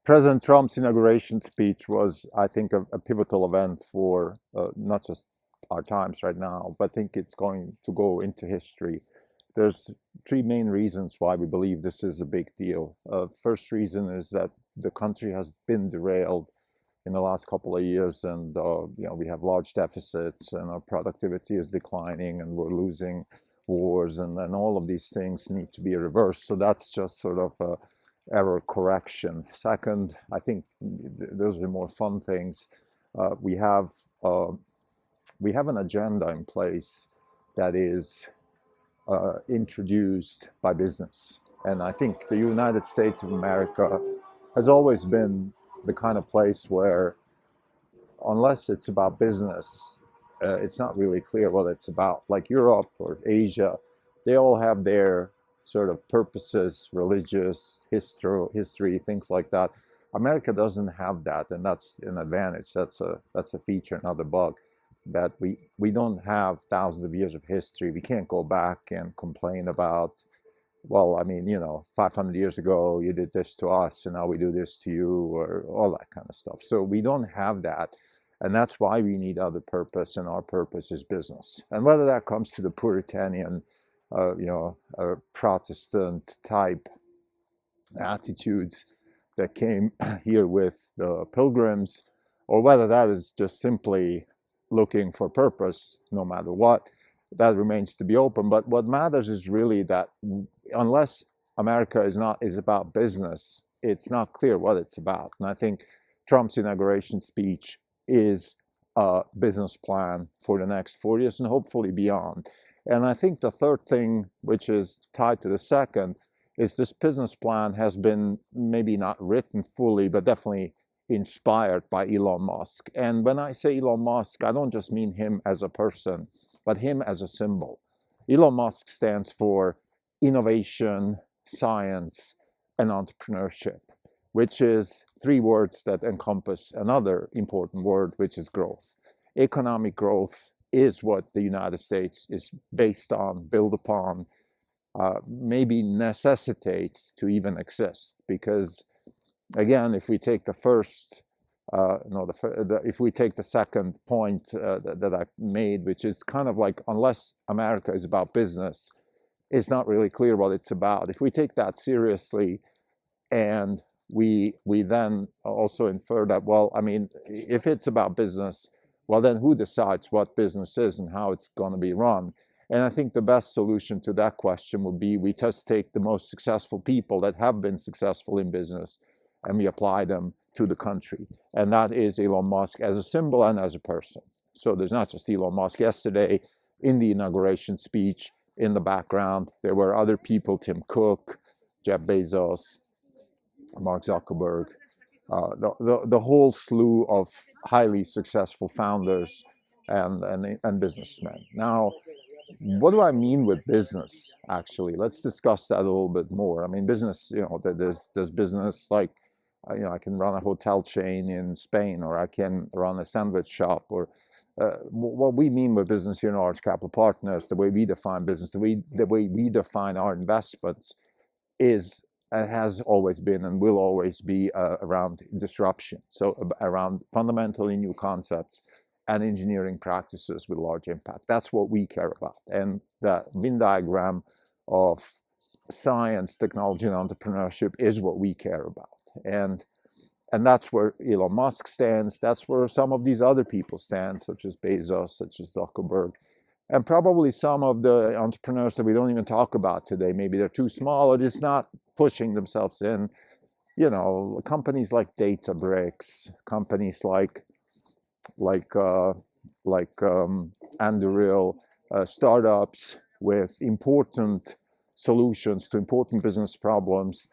President Trump's inauguration speech was, I think, a pivotal event for not just our times right now, but I think it's going to go into history. There's three main reasons why we believe this is a big deal. First reason is that the country has been derailed in the last couple of years, and we have large deficits, and our productivity is declining, and we're losing wars, and all of these things need to be reversed. So that's just sort of a error correction. Second, I think those are more fun things. We have an agenda in place that is introduced by business, and I think the United States of America has always been the kind of place where, unless it's about business, it's not really clear what it's about. Like Europe or Asia, they all have their sort of purposes, religious, history, things like that. America doesn't have that, and that's an advantage. That's a feature, not a bug. That we don't have thousands of years of history. We can't go back and complain about, well, I mean, 500 years ago you did this to us, and now we do this to you, or all that kind of stuff. So we don't have that, and that's why we need other purpose, and our purpose is business. And whether that comes to the Puritanian, Protestant type attitudes that came here with the Pilgrims, or whether that is just simply looking for purpose, no matter what, that remains to be open. But what matters is really that unless America is about business, it's not clear what it's about. And I think Trump's inauguration speech is a business plan for the next 4 years and hopefully beyond. And I think the third thing, which is tied to the second, is this business plan has been maybe not written fully, but definitely inspired by Elon Musk. And when I say Elon Musk, I don't just mean him as a person, but him as a symbol. Elon Musk stands for innovation, science, and entrepreneurship, which is three words that encompass another important word, which is growth. Economic growth is what the United States is based on, built upon, maybe necessitates to even exist. Because again, if we take the second point that I made, which is kind of like, unless America is about business, it's not really clear what it's about. If we take that seriously, and we then also infer that, well, I mean, if it's about business, well, then who decides what business is and how it's going to be run? And I think the best solution to that question would be we just take the most successful people that have been successful in business and we apply them to the country. And that is Elon Musk as a symbol and as a person. So there's not just Elon Musk. Yesterday, in the inauguration speech, in the background, there were other people: Tim Cook, Jeff Bezos, Mark Zuckerberg, the whole slew of highly successful founders and businessmen. Now, what do I mean with business, actually? Let's discuss that a little bit more. I mean, business, there's business like, I can run a hotel chain in Spain, or I can run a sandwich shop, or what we mean with business here in Orange Capital Partners, the way we define business, the way we define our investments is, and has always been and will always be around disruption. So around fundamentally new concepts and engineering practices with large impact. That's what we care about. And the Venn diagram of science, technology, and entrepreneurship is what we care about. And that's where Elon Musk stands. That's where some of these other people stand, such as Bezos, such as Zuckerberg, and probably some of the entrepreneurs that we don't even talk about today. Maybe they're too small or just not pushing themselves in. Companies like Databricks, companies like Anduril, startups with important solutions to important business problems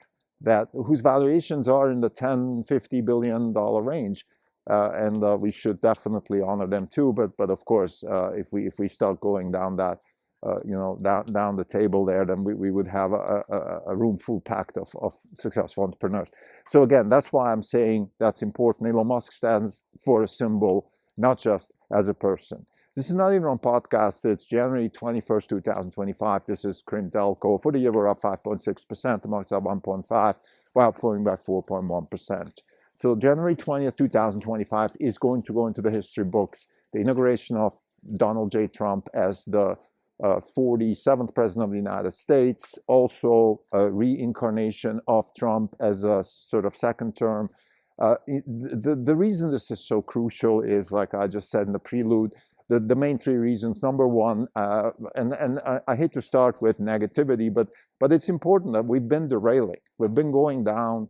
whose valuations are in the $10-50 billion range, and we should definitely honor them too. But of course, if we start going down that down the table there, then we would have a room full packed of successful entrepreneurs. So again, that's why I'm saying that's important. Elon Musk stands for a symbol, not just as a person. This is not even on podcast. It's January 21st, 2025. This is Crim Delco. For the year, we're up 5.6%. The market's up 1.5. outflowing by 4.1%. So January 20th, 2025 is going to go into the history books. The inauguration of Donald J. Trump as the 47th president of the United States, also a reincarnation of Trump as a sort of second term. The reason this is so crucial is, like I just said in the prelude, the main three reasons. Number one, and I hate to start with negativity, but it's important that we've been derailing. We've been going down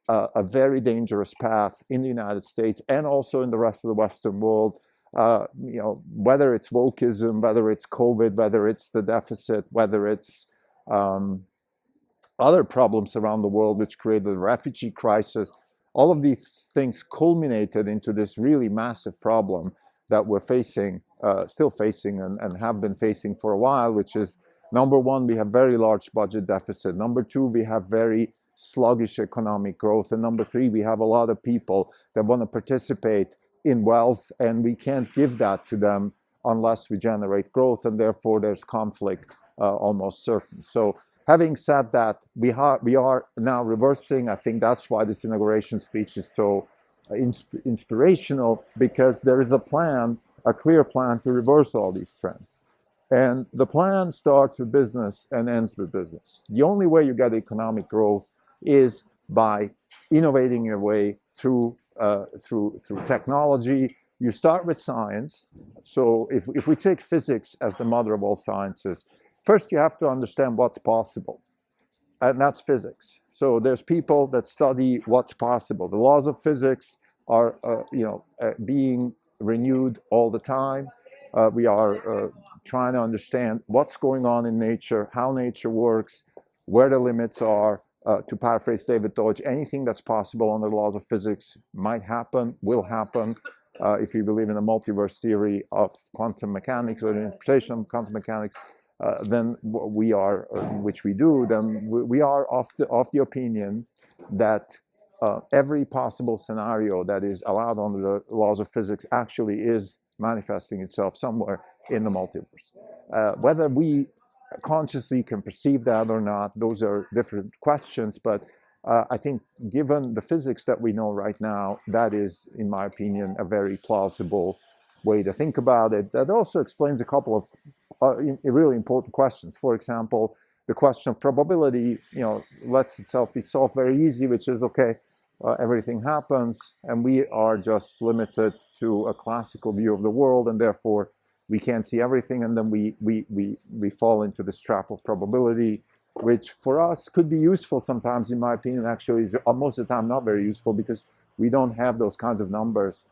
a very dangerous path in the United States and also in the rest of the Western world. Whether it's wokeism, whether it's COVID, whether it's the deficit, whether it's other problems around the world which created the refugee crisis, all of these things culminated into this really massive problem that we're facing, still facing, and have been facing for a while, which is, number one, we have very large budget deficit. Number two, we have very sluggish economic growth. And number three, we have a lot of people that want to participate in wealth, and we can't give that to them unless we generate growth, and therefore there's conflict almost certain. So having said that, we are now reversing. I think that's why this inauguration speech is so inspirational, because there is a plan, a clear plan to reverse all these trends. And the plan starts with business and ends with business. The only way you get economic growth is by innovating your way through technology. You start with science. So if we take physics as the mother of all sciences, first you have to understand what's possible, and that's physics. So there's people that study what's possible. The laws of physics are being renewed all the time. We are trying to understand what's going on in nature, how nature works, where the limits are. To paraphrase David Deutsch, anything that's possible under the laws of physics might happen, will happen. If you believe in the multiverse theory of quantum mechanics or the interpretation of quantum mechanics, then we are, which we do, then we are of the opinion that every possible scenario that is allowed under the laws of physics actually is manifesting itself somewhere in the multiverse. Whether we consciously can perceive that or not, those are different questions, but I think given the physics that we know right now, that is, in my opinion, a very plausible way to think about it. That also explains a couple of really important questions. For example, the question of probability, lets itself be solved very easy, which is, okay, everything happens, and we are just limited to a classical view of the world, and therefore we can't see everything, and then we fall into this trap of probability, which for us could be useful sometimes, in my opinion. Actually is most of the time not very useful, because we don't have those kinds of numbers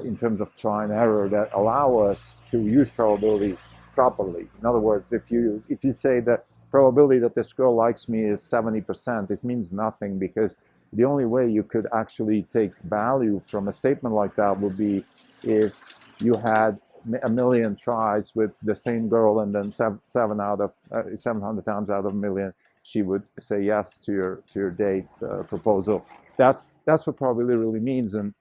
in terms of try and error that allow us to use probability properly. In other words, if you say that probability that this girl likes me is 70%, it means nothing, because the only way you could actually take value from a statement like that would be if you had a million tries with the same girl, and then 700 times out of a million she would say yes to your date proposal. That's what probability really means, and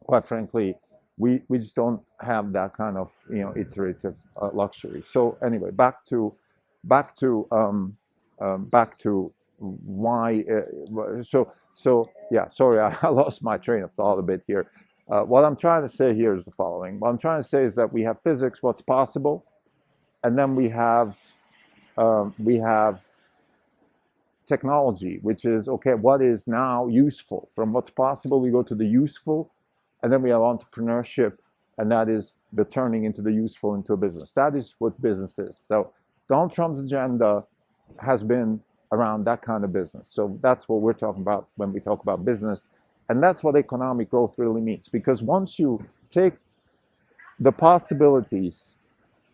quite frankly, we just don't have that kind of iterative luxury. So anyway, back to why. So yeah, sorry, I lost my train of thought a bit here. What I'm trying to say here is the following. What I'm trying to say is that we have physics, what's possible, and then we have technology, which is, okay, what is now useful. From what's possible, we go to the useful, and then we have entrepreneurship, and that is the turning into the useful into a business. That is what business is. So Donald Trump's agenda has been around that kind of business. So that's what we're talking about when we talk about business. And that's what economic growth really means. Because once you take the possibilities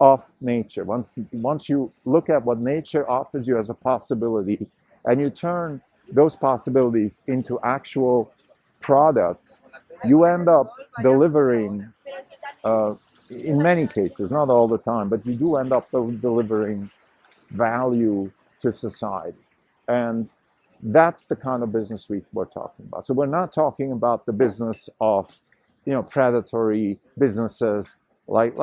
of nature, once you look at what nature offers you as a possibility, and you turn those possibilities into actual products, you end up delivering, in many cases, not all the time, but you do end up delivering value to society. And that's the kind of business we're talking about. So we're not talking about the business of, predatory businesses like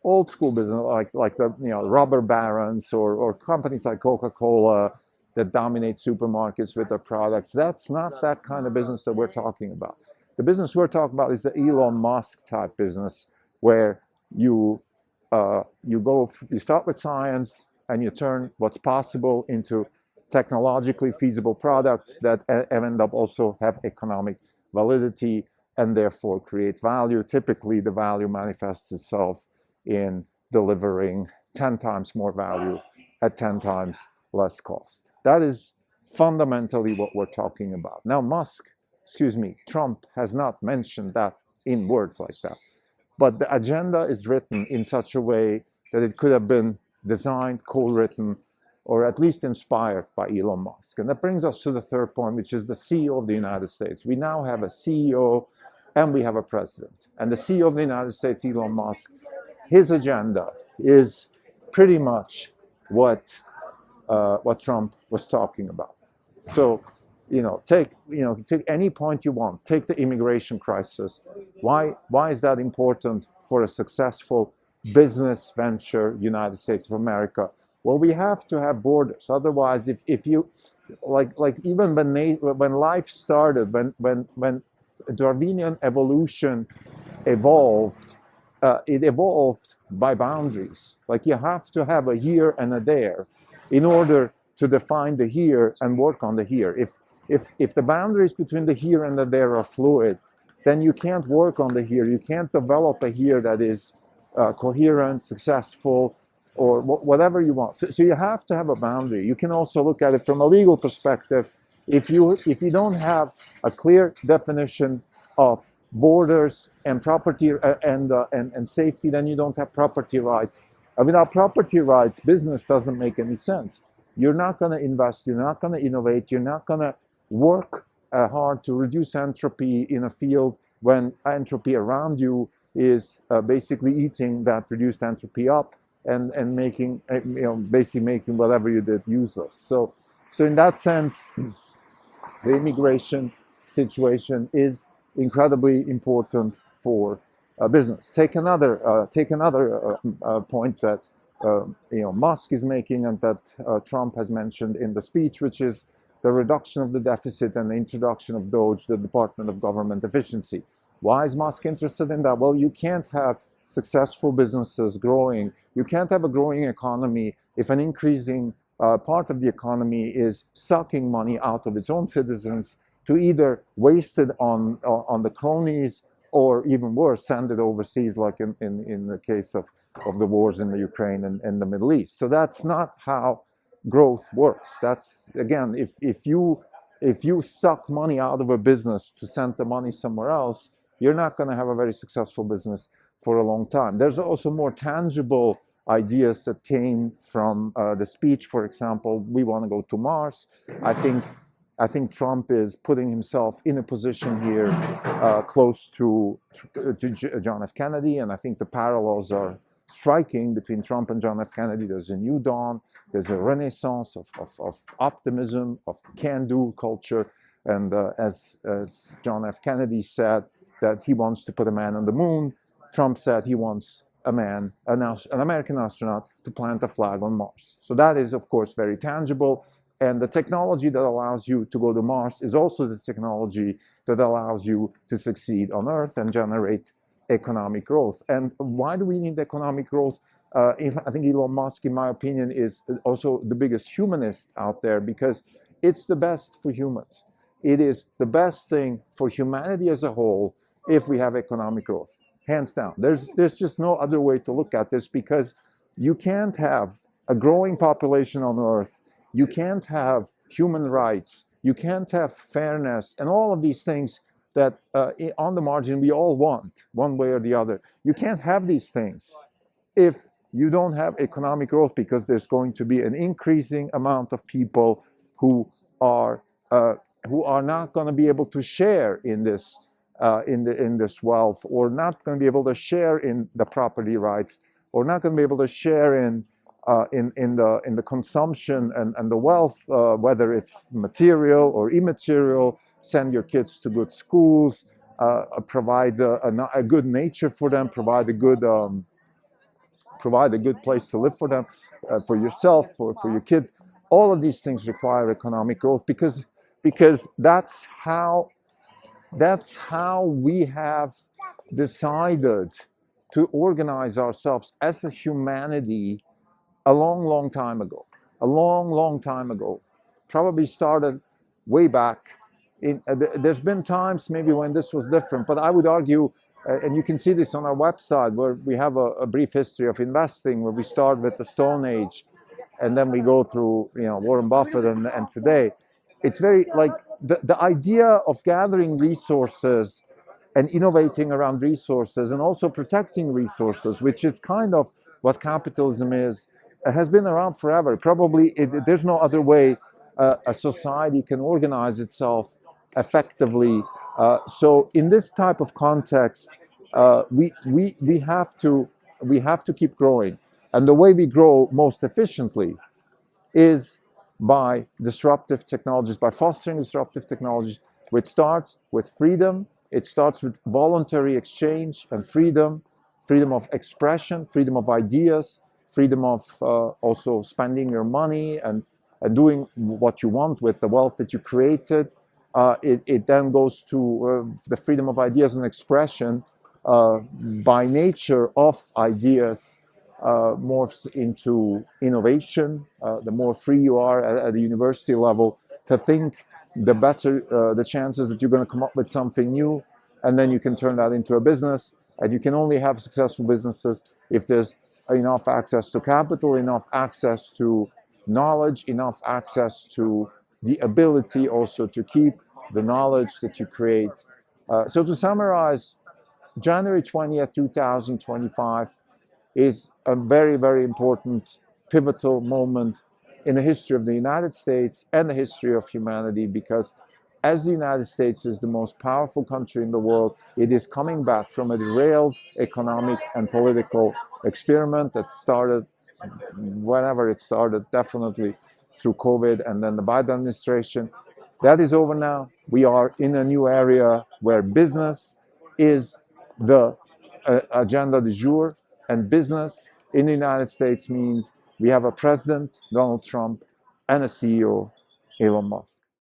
old school business, like the rubber barons or companies like Coca-Cola, that dominate supermarkets with their products. That's not that kind of business that we're talking about. The business we're talking about is the Elon Musk type business, where you you start with science and you turn what's possible into technologically feasible products that end up also have economic validity and therefore create value. Typically, the value manifests itself in delivering 10 times more value at 10 times less cost. That is fundamentally what we're talking about. Now, Trump has not mentioned that in words like that. But the agenda is written in such a way that it could have been designed, co-written, or at least inspired by Elon Musk. And that brings us to the third point, which is the CEO of the United States. We now have a CEO and we have a president. And the CEO of the United States, Elon Musk, his agenda is pretty much what Trump was talking about. So, take any point you want. Take the immigration crisis. Why is that important for a successful business venture, United States of America? Well, we have to have borders. Otherwise, if you like even when life started, when Darwinian evolution evolved, it evolved by boundaries. Like you have to have a here and a there in order to define the here and work on the here. If the boundaries between the here and the there are fluid, then you can't work on the here. You can't develop a here that is coherent, successful, or whatever you want. So you have to have a boundary. You can also look at it from a legal perspective. If you don't have a clear definition of borders and property and safety, then you don't have property rights. Without property rights, business doesn't make any sense. You're not going to invest. You're not going to innovate. You're not going to work hard to reduce entropy in a field when entropy around you is basically eating that reduced entropy up and making basically making whatever you did useless. So in that sense, the immigration situation is incredibly important for business. Take another point that Musk is making and that Trump has mentioned in the speech, which is the reduction of the deficit and the introduction of DOGE, the Department of Government Efficiency. Why is Musk interested in that? Well, you can't have successful businesses growing. You can't have a growing economy if an increasing part of the economy is sucking money out of its own citizens to either waste it on the cronies or even worse, send it overseas, like in the case of the wars in the Ukraine and the Middle East. So that's not how growth works. That's, again, if you suck money out of a business to send the money somewhere else, you're not going to have a very successful business for a long time. There's also more tangible ideas that came from the speech. For example, we want to go to Mars. I think Trump is putting himself in a position here close to John F. Kennedy, and I think the parallels are striking between Trump and John F. Kennedy. There's a new dawn, there's a renaissance of optimism, of can-do culture, and as John F. Kennedy said that he wants to put a man on the moon, Trump said he wants an American astronaut to plant a flag on Mars. So that is, of course, very tangible. And the technology that allows you to go to Mars is also the technology that allows you to succeed on Earth and generate economic growth. And why do we need economic growth? I think Elon Musk, in my opinion, is also the biggest humanist out there because it's the best for humans. It is the best thing for humanity as a whole if we have economic growth, hands down. There's just no other way to look at this because you can't have a growing population on Earth. You can't have human rights. You can't have fairness and all of these things that on the margin we all want, one way or the other. You can't have these things if you don't have economic growth because there's going to be an increasing amount of people who are not going to be able to share in this wealth, or not going to be able to share in the property rights, or not going to be able to share in the consumption and the wealth, whether it's material or immaterial. Send your kids to good schools, provide a good nature for them, provide a good place to live for them, for yourself, for your kids. all of these things require economic growth because that's how we have decided to organize ourselves as a humanity a long time ago. A long time ago. Probably started way back. There's been times maybe when this was different, but I would argue, and you can see this on our website, where we have a brief history of investing, where we start with the Stone Age, and then we go through, Warren Buffett and today. It's very like the idea of gathering resources and innovating around resources and also protecting resources, which is kind of what capitalism is, has been around forever. Probably there's no other way a society can organize itself effectively. So in this type of context, we have to keep growing, and the way we grow most efficiently is by disruptive technologies, by fostering disruptive technologies, which starts with freedom. It starts with voluntary exchange and freedom of expression, freedom of ideas, freedom of also spending your money and doing what you want with the wealth that you created. It then goes to the freedom of ideas and expression by nature of ideas morphs into innovation. The more free you are at the university level to think, the better the chances that you're going to come up with something new, and then you can turn that into a business. And you can only have successful businesses if there's enough access to capital, enough access to knowledge, enough access to the ability also to keep the knowledge that you create. So to summarize, January 20th, 2025 is a very important pivotal moment in the history of the United States and the history of humanity, because as the United States is the most powerful country in the world, it is coming back from a derailed economic and political experiment that started whenever it started, definitely through COVID and then the Biden administration. That is over now. We are in a new area where business is the agenda du jour, and business in the United States means we have a president, Donald Trump, and a CEO, Elon Musk.